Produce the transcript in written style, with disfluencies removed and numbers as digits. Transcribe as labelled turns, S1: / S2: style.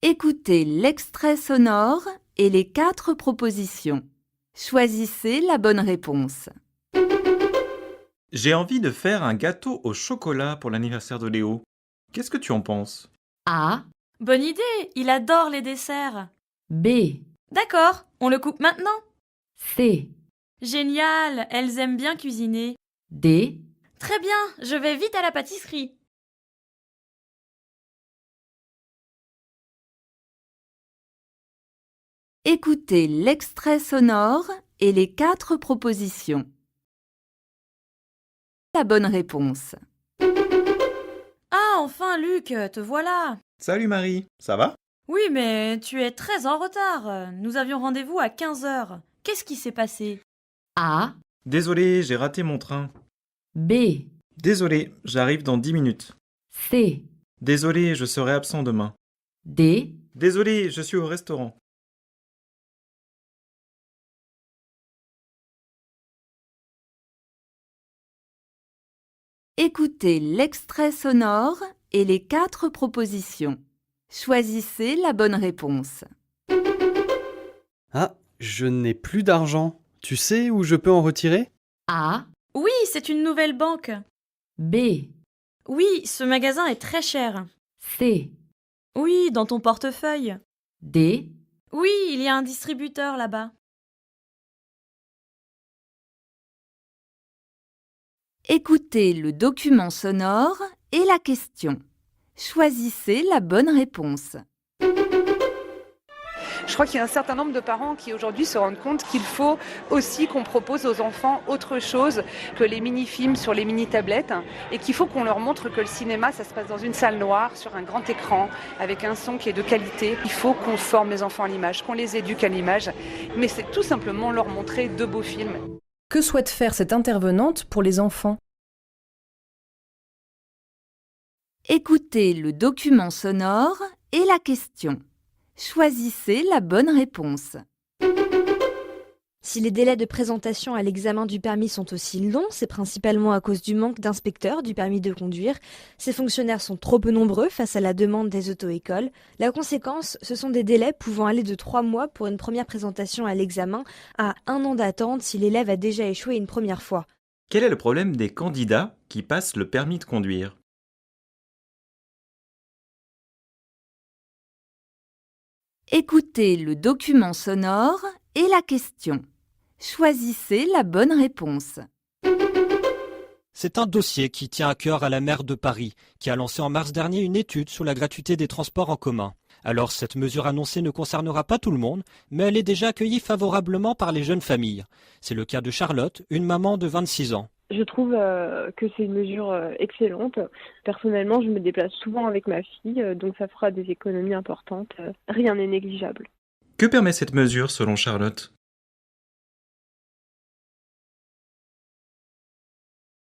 S1: Écoutez l'extrait sonore et les 4 propositions. Choisissez la bonne réponse.
S2: J'ai envie de faire un gâteau au chocolat pour l'anniversaire de Léo. Qu'est-ce que tu en penses?
S1: A,
S3: Bonne idée, il adore les desserts.
S1: B,
S3: D'accord, on le coupe maintenant.
S1: C,
S3: Génial, elles aiment bien cuisiner.
S1: D.
S3: Très bien, je vais vite à la pâtisserie.
S1: Écoutez l'extrait sonore et les 4 propositions. La bonne réponse.
S3: Ah, enfin Luc, te voilà.
S2: Salut Marie, ça va?
S3: Oui, mais tu es très en retard. Nous avions rendez-vous à 15 heures. Qu'est-ce qui s'est passé?
S1: A,
S2: Désolé, j'ai raté mon train.
S1: B,
S2: Désolé, j'arrive dans 10 minutes.
S1: C,
S2: Désolé, je serai absent demain.
S1: D.
S2: Désolé, je suis au restaurant.
S1: Écoutez l'extrait sonore et les 4 propositions. Choisissez la bonne réponse.
S4: Ah, je n'ai plus d'argent. Tu sais où je peux en retirer?
S1: A,
S3: Oui, c'est une nouvelle banque.
S1: B,
S3: Oui, ce magasin est très cher.
S1: C,
S3: Oui, dans ton portefeuille.
S1: D.
S3: Oui, il y a un distributeur là-bas.
S1: Écoutez le document sonore et la question. Choisissez la bonne réponse.
S5: Je crois qu'il y a un certain nombre de parents qui aujourd'hui se rendent compte qu'il faut aussi qu'on propose aux enfants autre chose que les mini-films sur les mini-tablettes et qu'il faut qu'on leur montre que le cinéma, ça se passe dans une salle noire, sur un grand écran, avec un son qui est de qualité. Il faut qu'on forme les enfants à l'image, qu'on les éduque à l'image, mais c'est tout simplement leur montrer de beaux films.
S6: Que souhaite faire cette intervenante pour les enfants?
S1: Écoutez le document sonore et la question. Choisissez la bonne réponse.
S7: Si les délais de présentation à l'examen du permis sont aussi longs, c'est principalement à cause du manque d'inspecteurs du permis de conduire. Ces fonctionnaires sont trop peu nombreux face à la demande des auto-écoles. La conséquence, ce sont des délais pouvant aller de 3 mois pour une première présentation à l'examen à 1 an d'attente si l'élève a déjà échoué une première fois.
S2: Quel est le problème des candidats qui passent le permis de conduire?
S1: Écoutez le document sonore et la question. Choisissez la bonne réponse.
S8: C'est un dossier qui tient à cœur à la maire de Paris, qui a lancé en mars dernier une étude sur la gratuité des transports en commun. Alors cette mesure annoncée ne concernera pas tout le monde, mais elle est déjà accueillie favorablement par les jeunes familles. C'est le cas de Charlotte, une maman de 26 ans.
S9: Je trouve que c'est une mesure excellente. Personnellement, je me déplace souvent avec ma fille, donc ça fera des économies importantes. Rien n'est négligeable.
S2: Que permet cette mesure selon Charlotte?